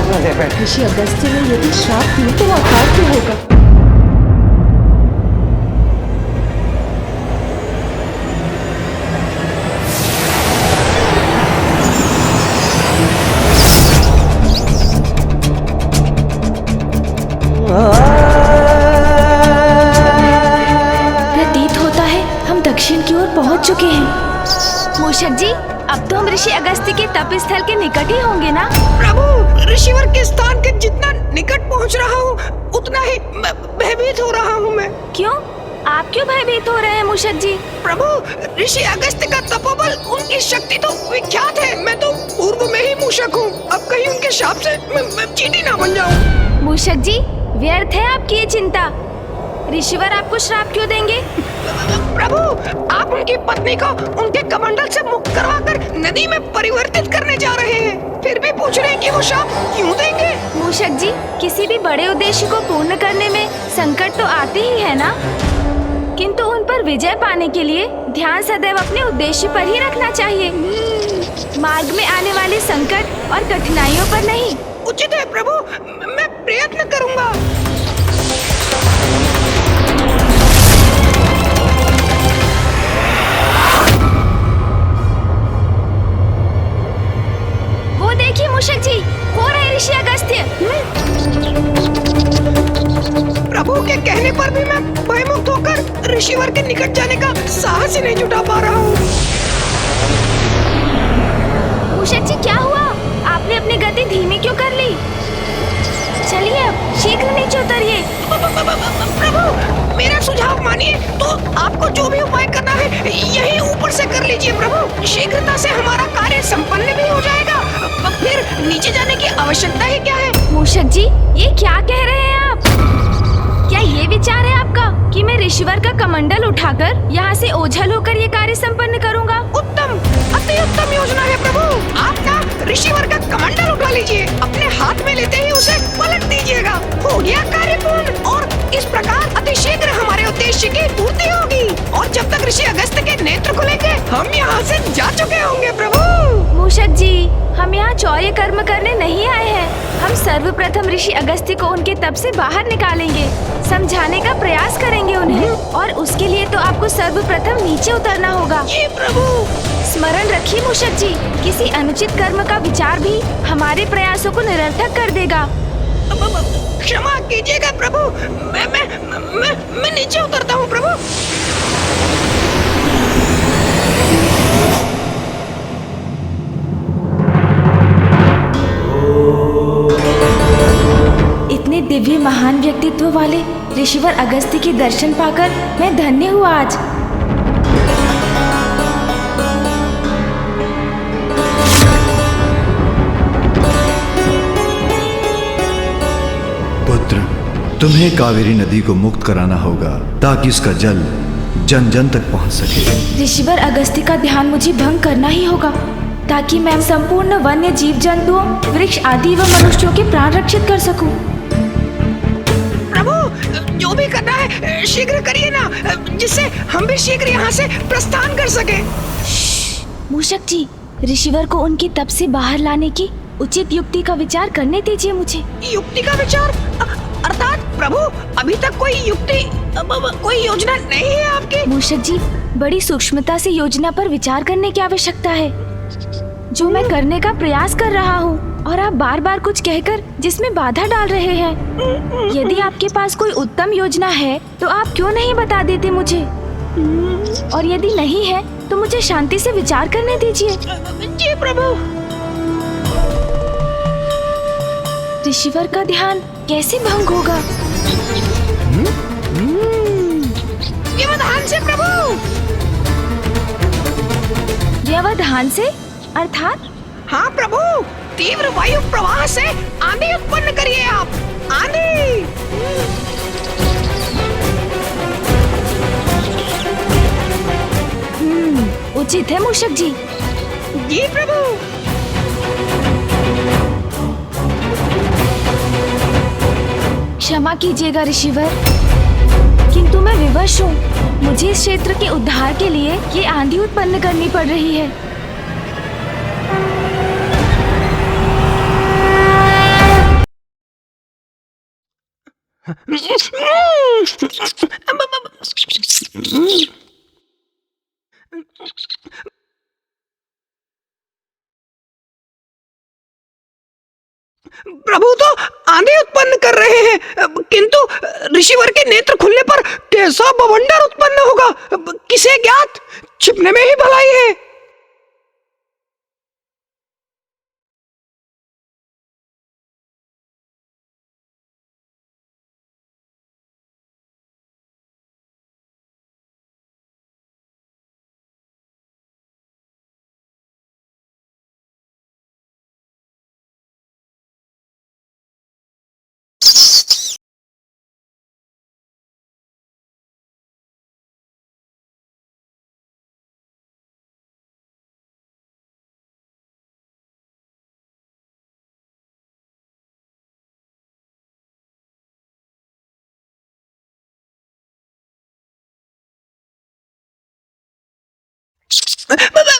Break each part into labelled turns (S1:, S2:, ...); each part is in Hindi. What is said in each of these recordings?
S1: न दे पाए।
S2: ऋषि अगस्त्य ने यदि श्राप दिया तो वो आकार क्या होगा? प्रतीत होता है हम दक्षिण की ओर पहुंच चुके हैं।
S3: मूषक जी, अब तो हम ऋषि अगस्त्य के तप स्थल के निकट ही होंगे ना?
S4: प्रभु, ऋषिवर के स्थान के जितना निकट पहुंच रहा हूँ उतना ही भयभीत हो रहा हूँ मैं।
S3: क्यों? आप क्यों भयभीत हो रहे हैं मूषक जी?
S4: प्रभु, ऋषि अगस्त्य का तपोबल, उनकी शक्ति तो विख्यात है। मैं तो पूर्व में ही मूषक हूँ, अब कहीं उनके शाप से मैं चींटी ना बन जाऊँ।
S3: मूषक जी, व्यर्थ है आपकी ये चिंता। ऋषिवर आपको श्राप क्यों देंगे?
S4: प्रभु, आप उनकी पत्नी को उनके कमंडल से मुक्त करवाकर नदी में परिवर्तित करने जा रहे हैं, फिर भी पूछ रहे हैं कि वो शाप क्यों देंगे?
S3: मूषक जी, किसी भी बड़े उद्देश्य को पूर्ण करने में संकट तो आते ही है ना, किंतु उन पर विजय पाने के लिए ध्यान सदैव अपने उद्देश्य पर ही रखना चाहिए, मार्ग में आने वाले संकट और कठिनाइयों पर नहीं।
S4: उचित है प्रभु, मैं प्रयत्न करूँगा।
S3: वो देखिए मूषक जी, हो रहे ऋषि अगस्त्य।
S4: प्रभु के कहने पर भी मैं भयमुक्त होकर ऋषिवर के निकट जाने का साहस ही नहीं जुटा पा रहा हूँ।
S3: मूषक जी, क्या हुआ? आपने अपनी गति धीमी क्यों कर ली? चलिए अब शीघ्र नीचे उतरिए।
S4: प्रभु, मेरा सुझाव मानिए तो आपको जो भी उपाय करना है यही ऊपर से कर लीजिए प्रभु। शीघ्रता से हमारा कार्य संपन्न भी हो जाएगा, फिर नीचे जाने की आवश्यकता ही क्या है।
S3: मूषक जी, ये क्या कह रहे हैं आप? क्या ये विचार है आपका कि मैं ऋषिवर का कमंडल उठाकर यहाँ से ओझल होकर ये कार्य संपन्न करूँगा?
S4: उत्तम, अति उत्तम योजना है प्रभु। आप ना ऋषिवर का कमंडल उठा लीजिए, अपने हाथ में लेते ही उसे पलट दीजिएगा। हो गया कार्य पूर्ण, और इस प्रकार अति शीघ्र हमारे उद्देश्य की पूर्ति होगी, और जब तक ऋषि अगस्त्य के नेत्र खुलेंगे हम यहाँ से जा चुके होंगे प्रभु।
S3: मूषक जी, हम यहाँ चौर्य कर्म करने नहीं आए हैं। हम सर्वप्रथम ऋषि अगस्त्य को उनके तप से बाहर निकालेंगे, समझाने का प्रयास करेंगे उन्हें, और उसके लिए तो आपको सर्वप्रथम नीचे उतरना होगा।
S4: जी प्रभु।
S3: स्मरण रखिए मूषक जी, किसी अनुचित कर्म का विचार भी हमारे प्रयासों को निरर्थक कर देगा।
S4: क्षमा कीजिएगा प्रभु, मैं नीचे उतरता हूँ प्रभु।
S3: इतने दिव्य महान व्यक्तित्व वाले ऋषिवर अगस्त्य के दर्शन पाकर मैं धन्य हुआ आज।
S5: पुत्र, तुम्हें कावेरी नदी को मुक्त कराना होगा ताकि इसका जल जन जन तक पहुंच सके।
S3: ऋषिवर अगस्त्य का ध्यान मुझे भंग करना ही होगा ताकि मैं संपूर्ण वन्य जीव जंतुओं, वृक्ष आदि व मनुष्यों के प्राण रक्षित कर सकूं।
S4: प्रभु, जो भी करना है शीघ्र करिए ना, जिससे हम भी शीघ्र यहाँ से प्रस्थान कर सके।
S3: मूषक जी, ऋषिवर को उनके तप से बाहर लाने की उचित युक्ति का विचार करने दीजिए मुझे।
S4: युक्ति का विचार? अर्थात प्रभु, अभी तक कोई युक्ति, कोई योजना नहीं है आपकी?
S3: मूषक जी, बड़ी सूक्ष्मता से योजना पर विचार करने की आवश्यकता है, जो मैं करने का प्रयास कर रहा हूँ, और आप बार बार कुछ कहकर जिसमें बाधा डाल रहे हैं। यदि आपके पास कोई उत्तम योजना है तो आप क्यों नहीं बता देते मुझे, और यदि नहीं है तो मुझे शांति से विचार करने दीजिए।
S4: जी प्रभु।
S3: ऋषिवर का ध्यान कैसे भंग होगा?
S4: व्यवधान से प्रभु।
S3: व्यवधान से अर्थात?
S4: हाँ प्रभु, तीव्र वायु प्रवाह से आंधी उत्पन्न करिए आप। आंधी।
S3: उचित है मूषक जी।
S4: जी प्रभु।
S3: क्षमा कीजिएगा ऋषिवर, किंतु मैं विवश हूँ। मुझे इस क्षेत्र के उद्धार के लिए ये आंधी उत्पन्न करनी पड़ रही है।
S4: प्रभु तो आंधी उत्पन्न कर रहे हैं, किंतु ऋषिवर के नेत्र खुलने पर कैसा बवंडर उत्पन्न होगा किसे ज्ञात। छिपने में ही भलाई है।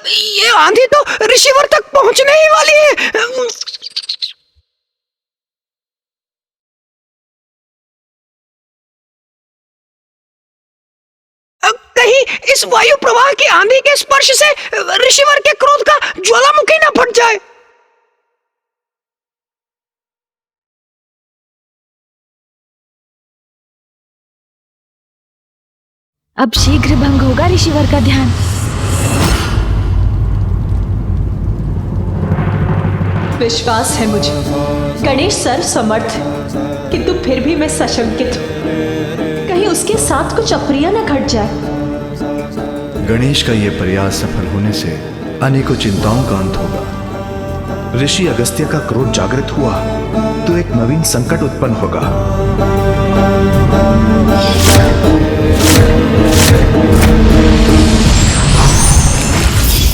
S4: ये आंधी तो ऋषिवर तक पहुंचने ही वाली है। कहीं इस वायु प्रवाह की आंधी के स्पर्श से ऋषिवर के क्रोध का ज्वालामुखी न फट जाए।
S3: अब शीघ्र भंग होगा ऋषिवर का ध्यान।
S1: विश्वास है मुझे गणेश सर्व समर्थ, किंतु फिर भी मैं सशंकित हूं। कहीं उसके साथ कुछ अप्रिय न घट जाए।
S5: गणेश का यह प्रयास सफल होने से अनेकों चिंताओं का अंत होगा। ऋषि अगस्त्य का क्रोध जागृत हुआ तो एक नवीन संकट उत्पन्न होगा।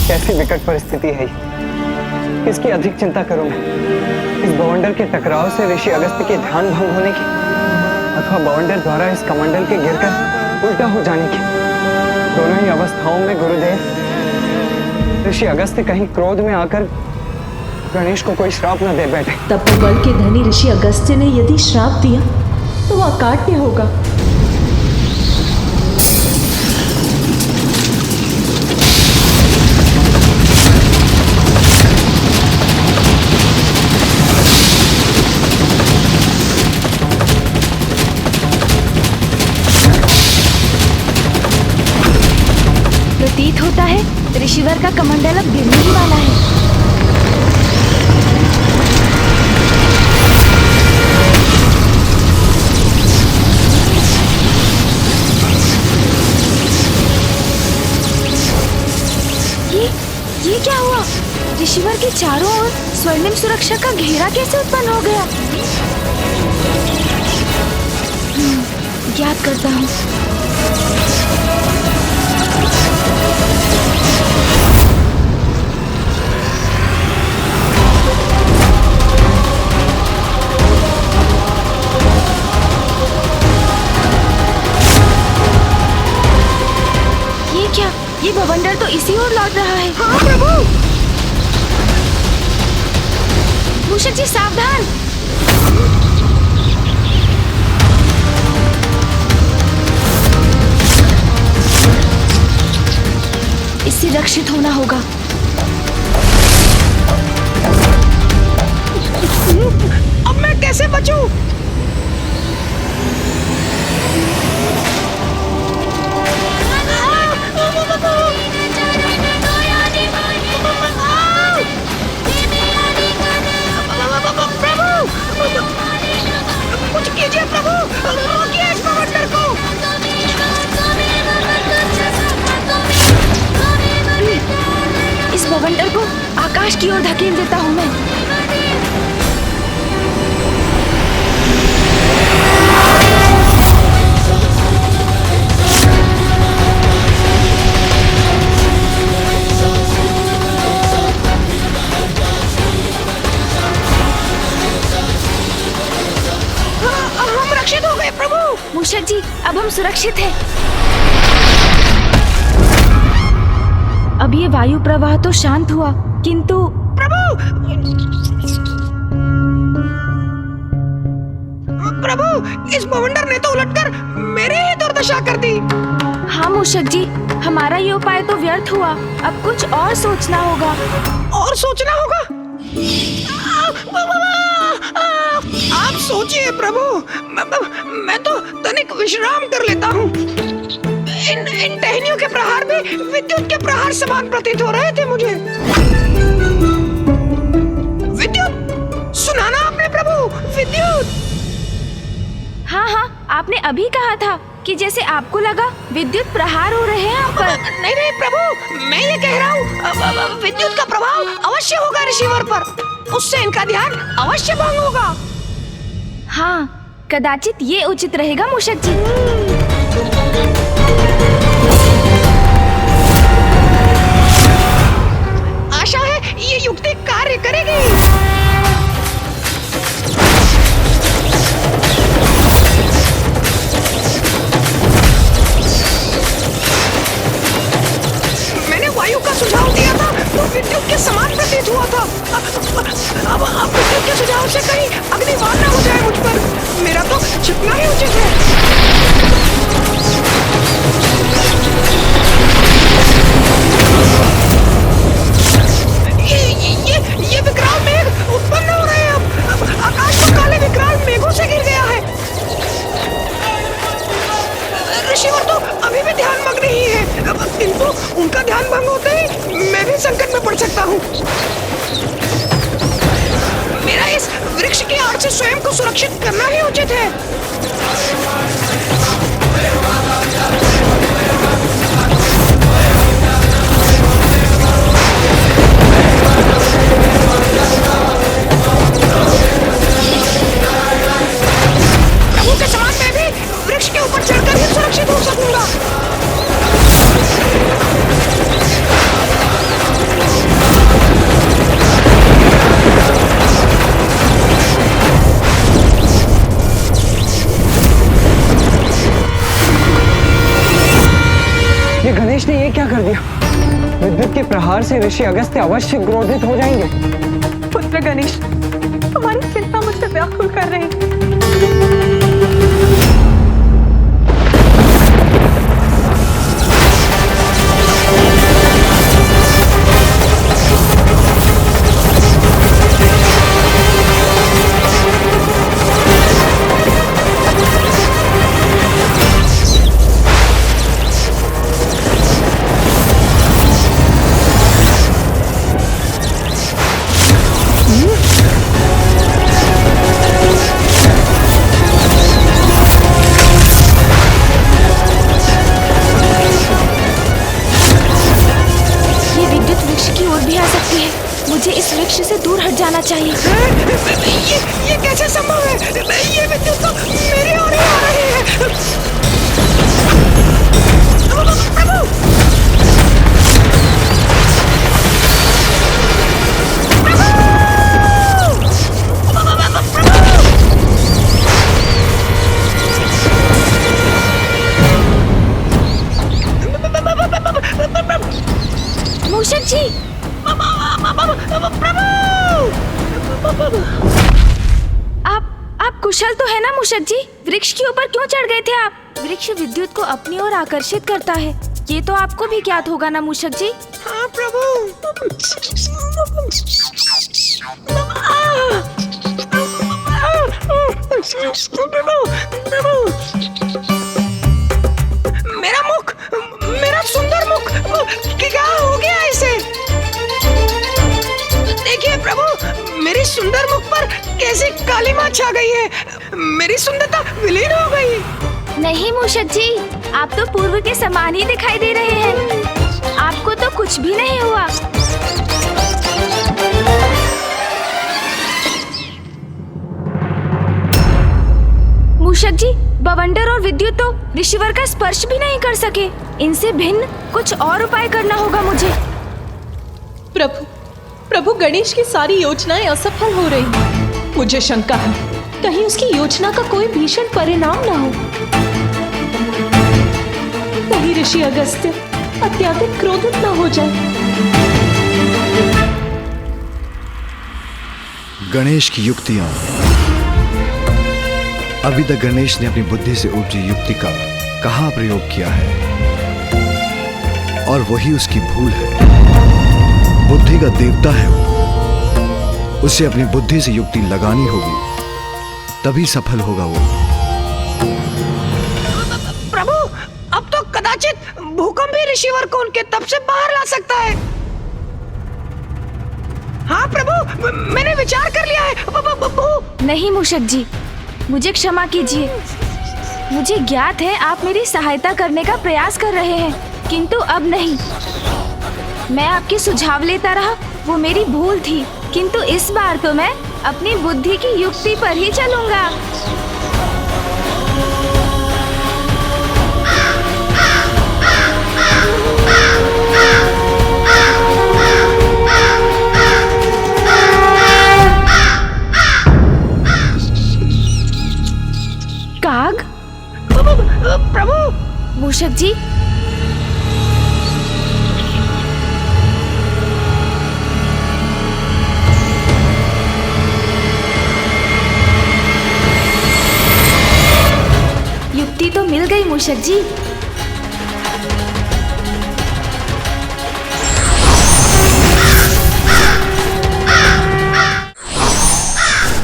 S6: कैसी विकट परिस्थिति है। किसकी अधिक चिंता करूं मैं, इस बवंडर के टकराव से ऋषि अगस्त्य के ध्यान भंग होने की, अथवा बवंडर द्वारा इस कमंडल के गिरकर उल्टा हो जाने की। दोनों ही अवस्थाओं में गुरुदेव, ऋषि अगस्त्य कहीं क्रोध में आकर गणेश को कोई श्राप न दे बैठे।
S1: तपोबल के धनी ऋषि अगस्त्य ने यदि श्राप दिया तो वह अकाट्य होगा।
S3: प्रतीत होता है ऋषिवर का कमंडल अब गिरने ही वाला है। ये क्या हुआ? ऋषिवर के चारों ओर स्वर्णिम सुरक्षा का घेरा कैसे उत्पन्न हो गया? ज्ञात करता हूँ। ये बवंडर तो इसी ओर लौट रहा है।
S4: हाँ प्रभु।
S3: मूषक जी सावधान। इससे रक्षित होना होगा।
S4: अब मैं कैसे बचूं? कुछ कीजिए प्रभु, रोकिए इस बवंडर को।
S3: इस बवंडर को आकाश की ओर धकेल देता हूँ मैं।
S4: हम रक्षित हो गए प्रभु।
S3: मूषक जी अब हम सुरक्षित हैं। अब ये वायु प्रवाह तो शांत हुआ, किंतु
S4: प्रभु, इस बवंडर ने तो उलटकर मेरी ही दुर्दशा कर दी।
S3: हाँ मूषक जी, हमारा ये उपाय तो व्यर्थ हुआ। अब कुछ और सोचना होगा।
S4: और सोचना होगा? आप सोचिए प्रभु, मैं तो तनिक विश्राम कर लेता हूँ। इन टहनियों के प्रहार भी विद्युत के प्रहार समान प्रतीत हो रहे थे मुझे। विद्युत, सुना ना आपने प्रभु, विद्युत।
S3: हाँ हाँ, आपने अभी कहा था कि जैसे आपको लगा विद्युत प्रहार हो रहे हैं आप पर।
S4: नहीं नहीं प्रभु, मैं ये कह रहा हूँ विद्युत का प्रभाव अवश्य होगा रिसीवर पर, उससे इनका ध्यान अवश्य भंग होगा।
S3: हाँ, कदाचित ये उचित रहेगा मूषक जी।
S4: आशा है ये युक्ति कार्य करेगी। मैंने वायु का सुझाव दिया था तो विद्युत के समान प्रतीत हुआ था। अब विद्युत के सुझाव से कहीं अग्निबाण न हो जाए मुझ पर। मेरा तो छिपना ही उचित है। ये विकराल मेघ उत्पन्न हो रहे हैं। अब आकाश तो काले विकराल मेघों से घिर गया है। ऋषिवर तो अभी भी ध्यान मग्न ही है, किंतु उनका ध्यान भंग होते ही मैं भी संकट में पड़ सकता हूँ। मेरा इस वृक्ष की आड़ से स्वयं को सुरक्षित करना ही उचित है। प्रभु के समान मैं भी वृक्ष के ऊपर चढ़कर ही सुरक्षित हो सकूंगा।
S6: ये गणेश ने ये क्या कर दिया? विद्युत के प्रहार से ऋषि अगस्त्य अवश्य क्रोधित हो जाएंगे।
S1: पुत्र गणेश, हमारी चिंता मुझसे व्याकुल कर रही है।
S3: मुझे इस वृक्ष से दूर हट जाना चाहिए।
S4: ये कैसे संभव है? ये विद्युत तो मेरी ओर ही आ रही है।
S3: मूषक जी, आप कुशल तो है ना मूषक जी? वृक्ष के ऊपर क्यों चढ़ गए थे आप? वृक्ष विद्युत को अपनी ओर आकर्षित करता है, ये तो आपको भी ज्ञात होगा ना मूषक जी?
S4: हाँ प्रभु। मेरा मुख, मेरा सुंदर मुख, क्या हो गया इसे? देखिए प्रभु, मेरी सुंदर मुख पर कैसी काली मां छा गई है। मेरी सुंदरता विलीन हो गई।
S3: नहीं मूषक जी, आप तो पूर्व के समान ही दिखाई दे रहे हैं। आपको तो कुछ भी नहीं हुआ। मूषक जी, बवंडर और विद्युत तो ऋषिवर का स्पर्श भी नहीं कर सके। इनसे भिन्न कुछ और उपाय करना होगा मुझे।
S1: प्रभु गणेश की सारी योजनाएं असफल हो रही हैं। मुझे शंका है, कहीं उसकी योजना का कोई भीषण परिणाम न हो। कहीं ऋषि अगस्त्य अत्यधिक क्रोधित न हो जाए।
S5: गणेश की युक्तियां अभी तक गणेश ने अपनी बुद्धि से उपजी युक्ति का कहाँ प्रयोग किया है, और वही उसकी भूल है। बुद्धि का देवता है वो, उसे अपनी बुद्धि से युक्ति लगानी होगी, तभी सफल होगा वो।
S4: प्रभु, अब तो कदाचित भूकंप भी ऋषिवर को उनके तप से बाहर ला सकता है। हाँ प्रभु, मैंने विचार कर लिया है।
S3: नहीं मूषक जी, मुझे क्षमा कीजिए। मुझे ज्ञात है आप मेरी सहायता करने का प्रयास कर रहे हैं, किंतु अब नहीं। मैं आपके सुझाव लेता रहा, वो मेरी भूल थी, किंतु इस बार तो मैं अपनी बुद्धि की युक्ति पर ही चलूंगा। काग?
S4: प्रभु!
S3: मूषक जी, युक्ति तो मिल गई मूषक जी।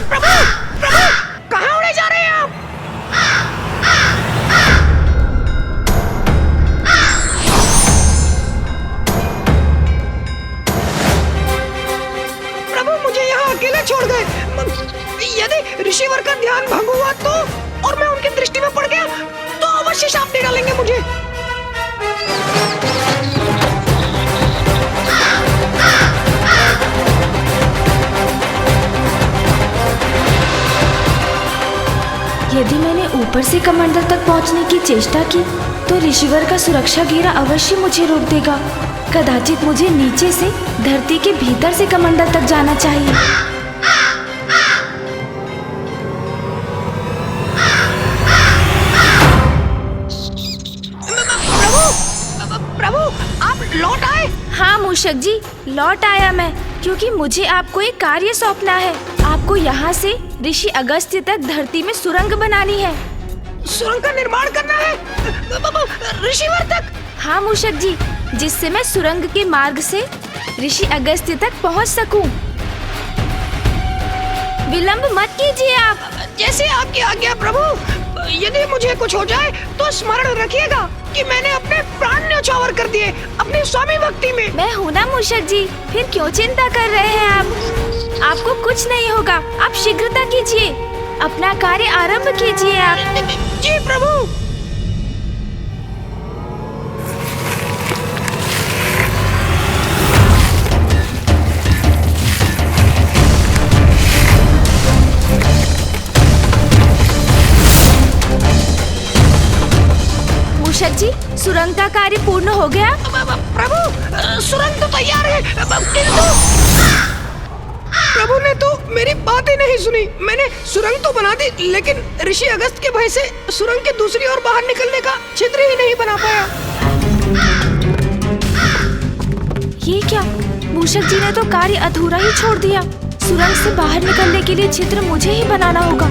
S4: प्रभु! प्रभु! कहाँ उड़े जा रहे हैं आप? प्रभु, मुझे यहाँ अकेले छोड़ गए। यदि ऋषिवर का ध्यान भंग हुआ तो, और मैं उनकी दृष्टि में पड़ गया तो अवश्य शाप दे डालेंगे मुझे।
S3: यदि मैंने ऊपर से कमंडल तक पहुंचने की चेष्टा की तो ऋषिवर का सुरक्षा घेरा अवश्य मुझे रोक देगा। कदाचित मुझे नीचे से धरती के भीतर से कमंडल तक जाना चाहिए।
S4: प्रभु, आप लौट आए?
S3: हाँ मूषक जी, लौट आया मैं, क्योंकि मुझे आपको एक कार्य सौंपना है। आपको यहाँ से ऋषि अगस्त्य तक धरती में सुरंग बनानी है।
S4: सुरंग का निर्माण करना है ऋषिवर तक?
S3: हाँ मूषक जी, जिससे मैं सुरंग के मार्ग से ऋषि अगस्त्य तक पहुँच सकूं। विलंब मत कीजिए आप।
S4: जैसे आपकी आज्ञा प्रभु। यदि मुझे कुछ हो जाए तो स्मरण रखिएगा कि मैंने अपने प्राण न्यौछावर कर दिए अपनी स्वामी भक्ति में।
S3: मैं हूँ ना मूषक जी, फिर क्यों चिंता कर रहे हैं आप? आपको कुछ नहीं होगा, आप शीघ्रता कीजिए, अपना कार्य आरंभ कीजिए आप।
S4: जी प्रभु।
S3: मूषक जी, सुरंग का कार्य पूर्ण हो गया?
S4: प्रभु, सुरंग तो तैयार है, किंतु प्रभु ने तो मेरी बात ही नहीं सुनी। मैंने सुरंग तो बना दी, लेकिन ऋषि अगस्त के भय से सुरंग के दूसरी ओर बाहर निकलने का छिद्र ही नहीं बना पाया।
S3: ये क्या? मूषक जी ने तो कार्य अधूरा ही छोड़ दिया। सुरंग से बाहर निकलने के लिए छिद्र मुझे ही बनाना होगा।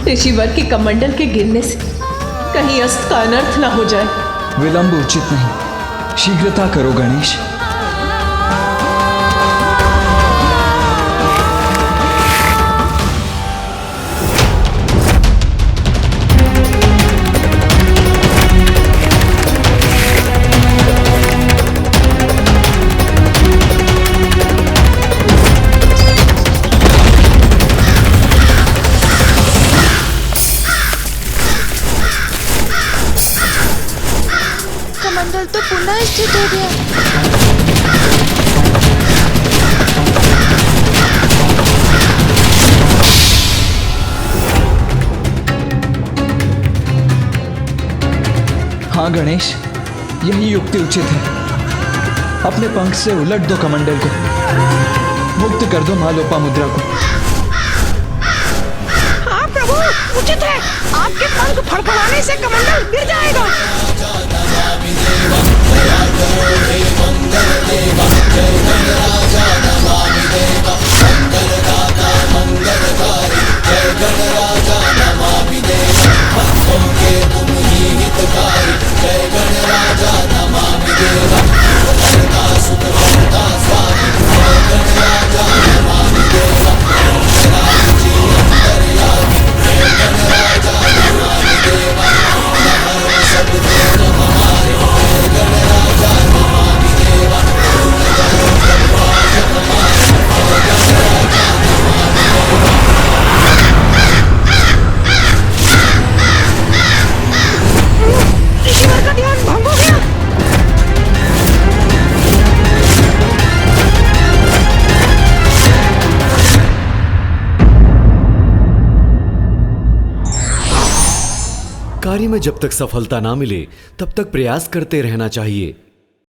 S1: ऋषिवर के कमंडल के गिरने से कहीं अस्त का अनर्थ न हो जाए।
S7: विलंब उचित नहीं, शीघ्रता करो गणेश।
S2: तो पुनः स्थित हो गया।
S7: हाँ गणेश, यही युक्ति उचित है। अपने पंख से उलट दो कमंडल को, मुक्त कर दो माँ लोपामुद्रा को।
S4: हाँ प्रभु, उचित है। आपके पंख फड़फड़ाने से कमंडल गिर जाएगा। ऋषिवर का ध्यान भंग हो गया।
S8: कार्य में जब तक सफलता ना मिले तब तक प्रयास करते रहना चाहिए।